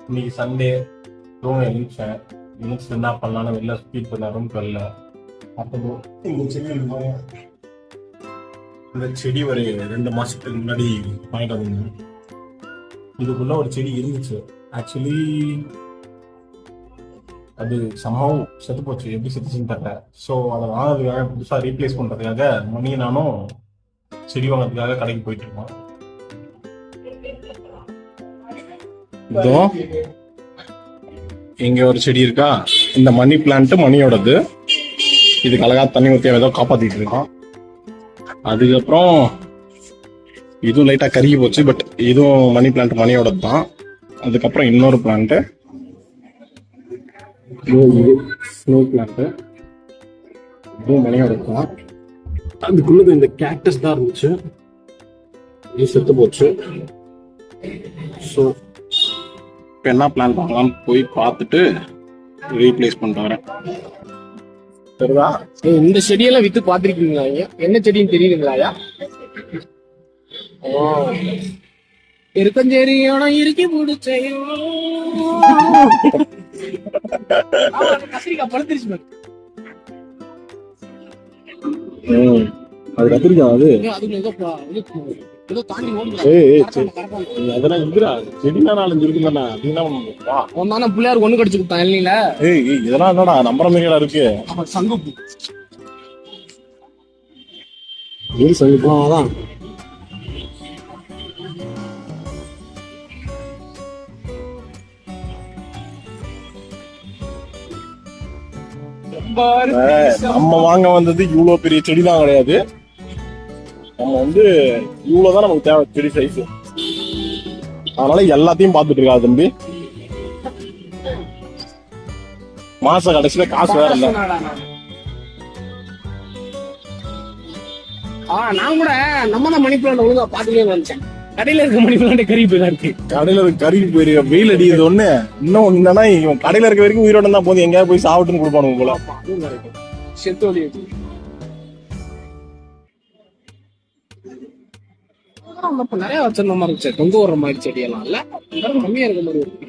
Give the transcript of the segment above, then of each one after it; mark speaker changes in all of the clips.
Speaker 1: இன்னைக்கு Sunday room எழுந்தேன். எழுந்துச்சு என்ன பண்ணலான்னு வெளில சுற்றிட்டு இருந்தேன். ரூம்க்கு வெளில அப்போ இந்த செடி இருக்கும். இந்த செடி ஒரு 2 மாசத்துக்கு முன்னாடி வாங்கிட்டு வந்தேன். இதுக்குள்ள ஒரு செடி இருந்துச்சு. ஆக்சுவலி அது சம்பவம் செத்து போச்சு. எப்படி செத்துச்சுன்னு தெரியல. ஸோ அதை வாங்குறதுக்காக புதுசாக ரீப்ளேஸ் பண்ணுறதுக்காக மணி நானும் செடி வாங்குறதுக்காக கடைக்கு போயிட்டு இருக்கோம். இதோ இங்க ஒரு செடி இருக்கா. இந்த மணி பிளான்ட் மணியோடது. இதுக்கு அழகா தண்ணி ஊற்றி ஏதோ காப்பாத்திட்டு இருக்கோம். அதுக்கப்புறம் இதுவும் லைட்டா கருகி போச்சு. பட் இதுவும் மணி பிளான்ட் மணியோடது தான். அதுக்கப்புறம் இன்னொரு பிளான்ட் ஸ்னேக் பிளான்ட், இதுவும் மணியோடது தான். அதுக்குள்ளது இந்த கேக்டஸ் தான் இருந்துச்சு. இது செத்து போச்சு. ஸோ இப்போ என்ன பிளான் பண்ணலாம்னு போய் பார்த்துட்டு ரீப்ளேஸ் பண்ணிட்டு வரேன். சரிதா?
Speaker 2: இந்த செடியெல்லாம் வித்து பாத்திருக்கீங்களா? என்ன செடின்னு தெரியுதுங்களா? இருக்கஞ்சேரியோட இறுக்கி பிடிச்சையோ கத்திரிக்காய் பழுத்துருச்சு.
Speaker 1: அது கத்திரிக்காய். அது
Speaker 2: ஏதோ தாண்டி
Speaker 1: அதெல்லாம் இருக்குடா. செடினா 4-5 இருக்குதானே. அப்படின்னா
Speaker 2: ஒன்னான பிள்ளையார் ஒண்ணு கடிச்சு கொடுத்தான் இல்லைங்களா?
Speaker 1: இதெல்லாம் என்னடா நம்புற மாதிரியா இருக்கு.
Speaker 2: சங்குப்பூ
Speaker 1: சங்குப்பூ அதான். நம்ம வாங்க வந்தது இவ்வளவு பெரிய செடிதான் கிடையாது. நம்ம வந்து இவ்வளவுதான் நமக்கு தேவை செடி சைஸ். அதனால எல்லாத்தையும் பார்த்துட்டு இருக்கா தம்பி. மாச கடைசியில காசு வேற இல்ல.
Speaker 2: நான் கூட நம்ம தான் மணி பிளான்ட் ஒழுங்கா பாத்துக்கவே நினைச்சேன். கடையில இருக்க மணி பிளான்ட் கறி போய் இருக்கு.
Speaker 1: கடையில இருக்க கறி போயிருக்க. வெயில் அடிக்கிறது ஒண்ணு. இன்னும் என்னன்னா இவன் கடையில இருக்க வரைக்கும் உயிரோட தான் போதும். எங்கேயாவது போய் சாப்பிட்டுன்னு கொடுப்பானுங்க போல.
Speaker 2: செத்தோடி நிறைய வச்சிருந்த மாதிரி இருந்துச்சு. தொங்க வர்ற மாதிரி செடியெல்லாம் இல்ல, கம்மியா இருக்க மாதிரி இருக்கு.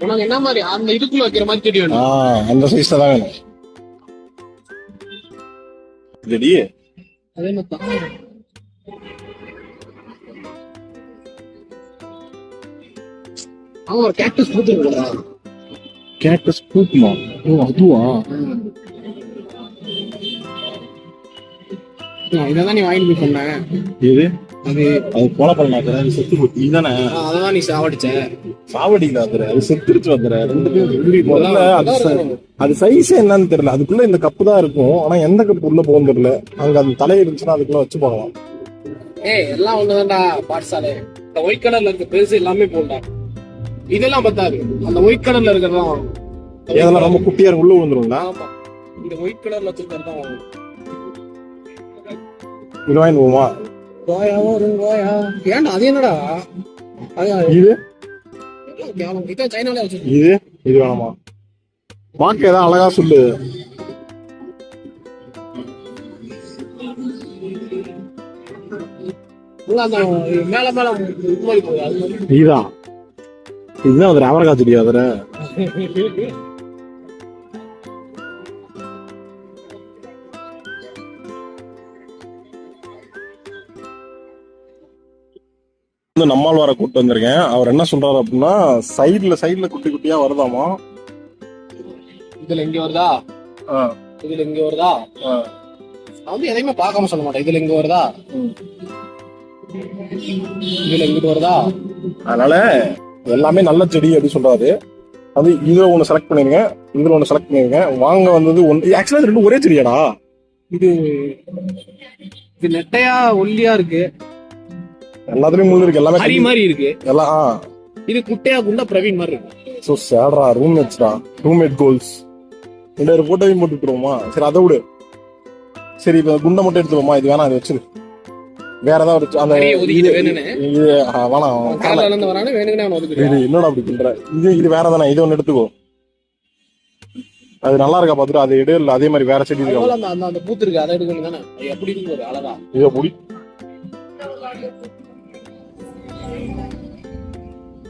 Speaker 2: உனக்கு என்ன மாதிரி அந்த இதுக்குள்ள வைக்கிற மாதிரி செடி வேணும்?
Speaker 1: அந்த சைஸ்ல தான் வேணும். செடி
Speaker 2: அதே மாதிரி ஒரு கேக்டஸ் பூத்துருக்கா.
Speaker 1: கேக்டஸ் பூக்குமா? ஓ அதுவா?
Speaker 2: இதான் நீ வாங்கி போய் பண்ண.
Speaker 1: இது அது போல பண்ணாத. அது செத்து போச்சு. இதுதானே?
Speaker 2: அதான் நீ சாவடிச்ச.
Speaker 1: சாவடிக்கல. அது செத்துருச்சு. அது சைஸ் என்னன்னு தெரியல. அதுக்குள்ள இந்த கப்பு தான் இருக்கும். ஆனா எந்த கப்பு உள்ள போகும் தெரியல. அங்க அந்த தலை இருந்துச்சுன்னா அதுக்குள்ள வச்சு போகலாம்.
Speaker 2: எல்லாம் ஒண்ணுதான்டா பாட்சாலே. இந்த ஒயிட் கலர்ல இருக்க பெருசு எல்லாமே போண்டா. இதெல்லாம் பத்தாது. அந்த ஒயிட் கலர்ல இருக்கிறதான்
Speaker 1: இதெல்லாம் ரொம்ப குட்டியா உள்ள விழுந்துரும்ல.
Speaker 2: ஆமா, இந்த ஒயிட் கலர்ல வச்சிருக்கிறதான்
Speaker 1: இது வாங்கி போமா.
Speaker 2: ஏன்டா அது என்னடா
Speaker 1: இது?
Speaker 2: இதான் சைனால வச்சிருக்கேன்.
Speaker 1: இது வேணாமா? வாக்கு ஏதாவது அழகா சொல்லு.
Speaker 2: மேல மேல
Speaker 1: இதுதான். இதுதான் அது அவரகா செடி. அதுல நம்மால் வர கூட்டு வந்திருக்கேன். அவர் என்ன சொல்றாரு அப்படின்னா, சைடுல குட்டி குட்டியா வருதாமா.
Speaker 2: இதுல இங்க வருதா, இதுல இங்க வருதா. நான் வந்து எதையுமே பார்க்காம சொல்ல மாட்டேன். இதுல இங்க வருதா, இதுல இங்கிட்டு வருதா.
Speaker 1: அதனால எல்லாமே நல்ல செடி அப்படி சொல்றாரு. அது இதுல ஒண்ணு செலக்ட் பண்ணிருங்க, இதுல ஒண்ணு செலக்ட் பண்ணிருங்க. வாங்க வந்தது ஒன்று. ஆக்சுவலா ரெண்டு ஒரே செடியாடா.
Speaker 2: இது நெட்டையா ஒல்லியா இருக்கு.
Speaker 1: எல்லாத்துலயும் முள்ளு இருக்கு. எல்லாமே
Speaker 2: ஹரி மாதிரி இருக்கு
Speaker 1: எல்லாம்.
Speaker 2: இது குட்டையா குண்டா பிரவீன் மாதிரி இருக்கு.
Speaker 1: சோ சேடா. Roommate goals. 2 போட்டோவையும் போட்டு விட்டுருவோமா? சரி அதை விடு. சரி இப்ப குண்டை மட்டும் எடுத்துருவோமா? இது வேணாம், இது வச்சிரு. வேற ஏதாவது அந்த என்னடா அப்படி பண்ற? இது வேற தானே. இது ஒண்ணு எடுத்துக்கோ. அது நல்லா இருக்கா பாத்துட்டு அது எடு இல்ல அதே மாதிரி வேற செடி இருக்கா?
Speaker 2: அந்த அந்த அந்த பூத்து இருக்கு, அதை எடுக்கணும் தானே? எப்படி இருக்கு ஒரு அழகா
Speaker 1: இதை முடி.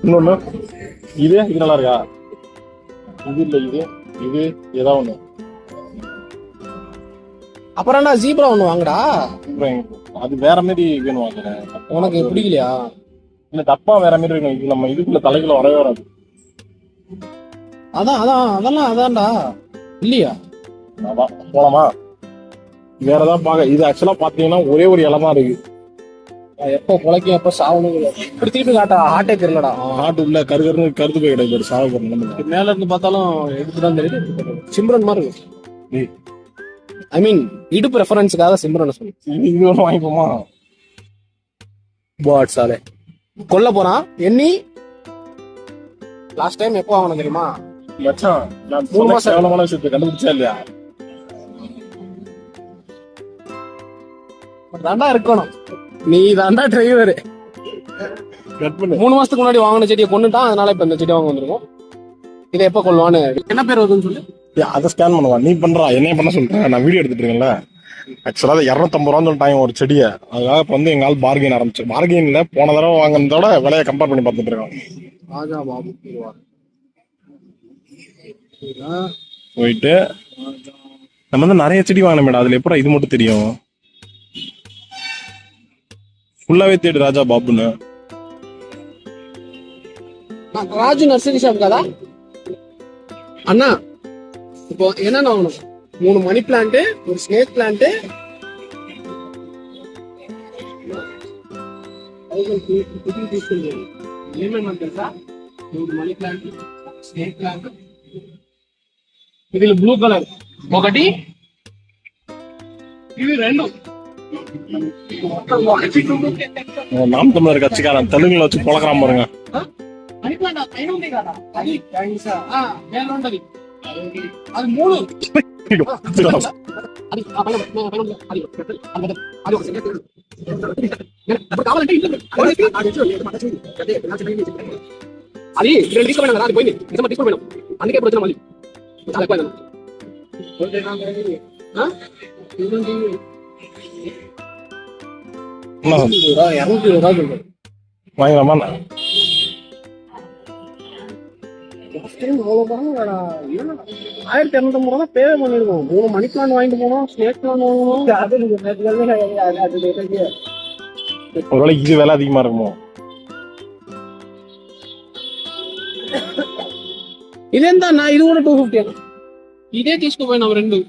Speaker 1: இன்னொன்னு இது நல்லா இருக்கா? இது இல்ல இது ஏதாவது ஒண்ணு.
Speaker 2: அப்புறம் என்ன ஜீப்ரா ஒண்ணு வாங்கடா.
Speaker 1: அது வேற மாதிரி வேணும். அது
Speaker 2: உனக்கு பிடிக்கலையா?
Speaker 1: இல்ல டப்பா வேற மாதிரி வேணும். இது நம்ம இதுக்குள்ள தலைக்குள்ள வரவே வராது.
Speaker 2: அதான்டா இல்லையா?
Speaker 1: போலாமா? வேற ஏதாவது பாக்க. இது ஆக்சுவலா பாத்தீங்கன்னா ஒரே ஒரு இலை தான் இருக்கு.
Speaker 2: எப்போ குலைக்கும் எப்போ சாவணும் இப்படி திருப்பி காட்டா. ஆட்டே தெரியலடா.
Speaker 1: ஆட்டு உள்ள கருத்து போய் கிடையாது. சாவ போற
Speaker 2: மேல இருந்து பார்த்தாலும் எடுத்துதான் தெரியுது. சிம்ரன் மாதிரி இருக்கு. ஐ மீன் இடுப்பு ரெஃபரன்ஸுக்காக சிம்ரன் சொல்லி
Speaker 1: இது ஒண்ணு வாங்கிப்போமா?
Speaker 2: பாட்ஸாலே கொல்ல போறான். எண்ணி லாஸ்ட் டைம் எப்போ வாங்கணும் தெரியுமா?
Speaker 1: மச்சான் நான் 3 மாசம் எவ்வளவு விஷயத்தை கண்டுபிடிச்சா இல்லையா?
Speaker 2: தாண்டா இருக்கணும். நீ தாண்டா டிரைவர்.
Speaker 1: கட் பண்ணு.
Speaker 2: 3 மாசத்துக்கு முன்னாடி வாங்கின செடியை கொண்டுட்டான். அதனால இப்ப இந்த செடி வாங்க வந்திருக்கோம். இதை எப்ப கொள்வான்னு என்ன பேர் வருதுன்னு சொல்லு.
Speaker 1: அதை ஸ்கேன் பண்ணுவா. நீ பண்றா என்ன பண்ண சொல்றேன். நான் வீடியோ எடுத்துட்டு இருக்கேன்ல. ஆக்சுவலா 250 ரூபா சொல்லிட்டாங்க ஒரு செடியை. அதுக்காக இப்ப வந்து எங்க ஆள் பார்கெயின் ஆரம்பிச்சு. பார்கெயின்ல போன தடவை வாங்கினதோட விலையை கம்பேர் பண்ணி பார்த்துட்டு இருக்கோம்.
Speaker 2: ராஜா பாபு
Speaker 1: போயிட்டு நம்ம வந்து நிறைய செடி வாங்கின மேடம். அதுல எப்பறம் இது மட்டும் தெரியும்? ஃபுல்லாவே தேடு ராஜா பாபுன்னு.
Speaker 2: ராஜு நர்சரி ஷாப் காதா அண்ணா? இப்போ என்னென்ன வாங்கணும்? 3 மணி பிளான்ட், ஒரு snake plant, money plant, snake plant. ఇది బ్లూ కలర్ ఒకటి, ఇవి 2.
Speaker 1: நாம் தமிழர் கட்சிக்காரன் தெலுங்குல வச்சு பழக்கிறான் பாருங்க.
Speaker 2: మనీ ప్లాంట్ పైన ఉంది కదా అది మేல ఉంటది అది 3. అది అది ఒక సెకండ్ కావాలంటే అది 2 తీసుకోపోయినా కదా, అది పోయింది. నిజమా తీసుకోపోయినాం, అందుకే ఇప్పుడు వచ్చినా మళ్ళీ చాలా ఎక్కువ.
Speaker 1: வாங்கலாமா?
Speaker 2: 1250 ரூபா பே பண்ணிருக்கோம். 3 மணி பிளான் வாங்கிட்டு போனோம், ஸ்னேக் பிளான் வாங்கணும்.
Speaker 1: ஒருவேளை இது விலை அதிகமா இருக்குமோ?
Speaker 2: ఇదేంతా ఇది కూడా 250. ఇదే తీసుకుపోయినాం 2.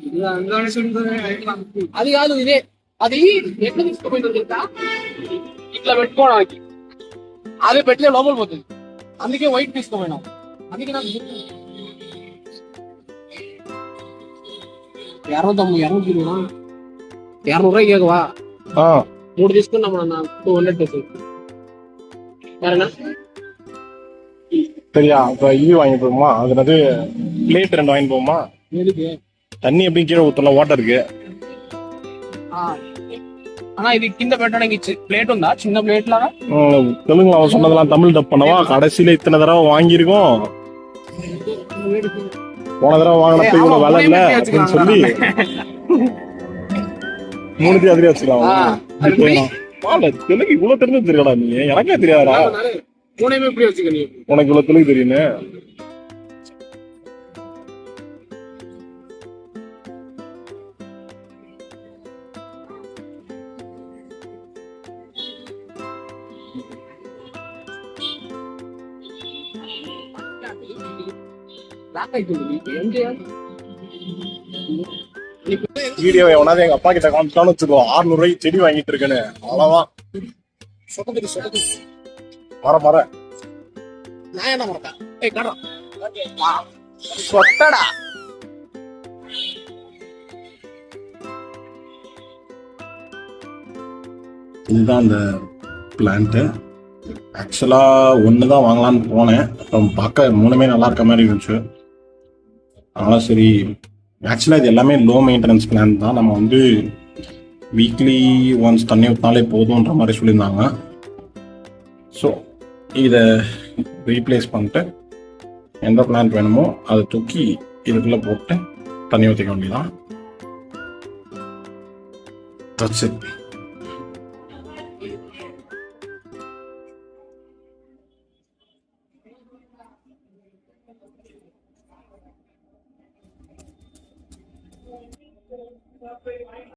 Speaker 2: అది కాదు ఇదే. అది ఎట్లా తీసుకుపోయినా తెలుసా? ఇట్లా పెట్టుకోవడానికి. అదే పెట్టలే లోపల పోతుంది, అందుకే వైట్ తీసుకుపోయినాం. అందుకే నాకు 200 ரூபாய் கேக்குவா? 3 తీసుకున్నాం అన్న, 200 பேசுது. வேறனா
Speaker 1: சரியா? இப்ப இது வாங்கி போகுமா? அது பிளேட் 2 வாங்கி போகுமா?
Speaker 2: எதுக்கு?
Speaker 1: தண்ணி எப்படி கீழே ஊத்தலாம், வாட்டர் இருக்கு.
Speaker 2: ஆனா இது கிண்ட పెట్టడానికి ప్లేట్ ఉందా? చిన్న ప్లేట్ లాగా.
Speaker 1: தெலுங்குல அவன் சொன்னதெல்லாம் தமிழ் டப் பண்ணவா? கடைசியில இத்தனை தடவை வாங்கியிருக்கோம். போன தடவை வாங்கினப்ப இவ்வளவு விலை இல்ல அப்படின்னு சொல்லி 3 அதிலே வச்சுக்கலாம். தெலுங்கு இவ்வளவு தெரிஞ்சு தெரியலடா நீ. எனக்கே தெரியாதா?
Speaker 2: எப்படி வச்சுக்க நீ?
Speaker 1: உனக்கு இவ்வளவு தெலுங்கு தெரியுன்னு. வீடியோ எவனாவது எங்க அப்பா கிட்ட காமிச்சான்னு வச்சுக்கோ, 600 ரூபாய்க்கு செடி வாங்கிட்டு இருக்கேன்னு. அவ்வளவுதான். மர
Speaker 2: நான் என்ன மறப்பேன்? சொட்டடா.
Speaker 1: இதுதான் அந்த பிளான்ட். ஆக்சுவலா ஒண்ணுதான் வாங்கலான்னு போனேன். அப்புறம் பார்க்க 3மே நல்லா இருக்க மாதிரி இருந்துச்சு. அதனால சரி. ஆக்சுவலா இது எல்லாமே லோ மெயின்டெனன்ஸ் பிளான் தான். நம்ம வந்து வீக்லி ஒன்ஸ் தண்ணி ஊற்றினாலே போதும்ன்ற மாதிரி சொல்லியிருந்தாங்க. ஸோ இதை ரீப்ளேஸ் பண்ணிட்டு எந்த பிளான்ட் வேணுமோ அதை தூக்கி இதுக்குள்ள போட்டு தண்ணி ஊற்றிக்க வேண்டியதான். That's it.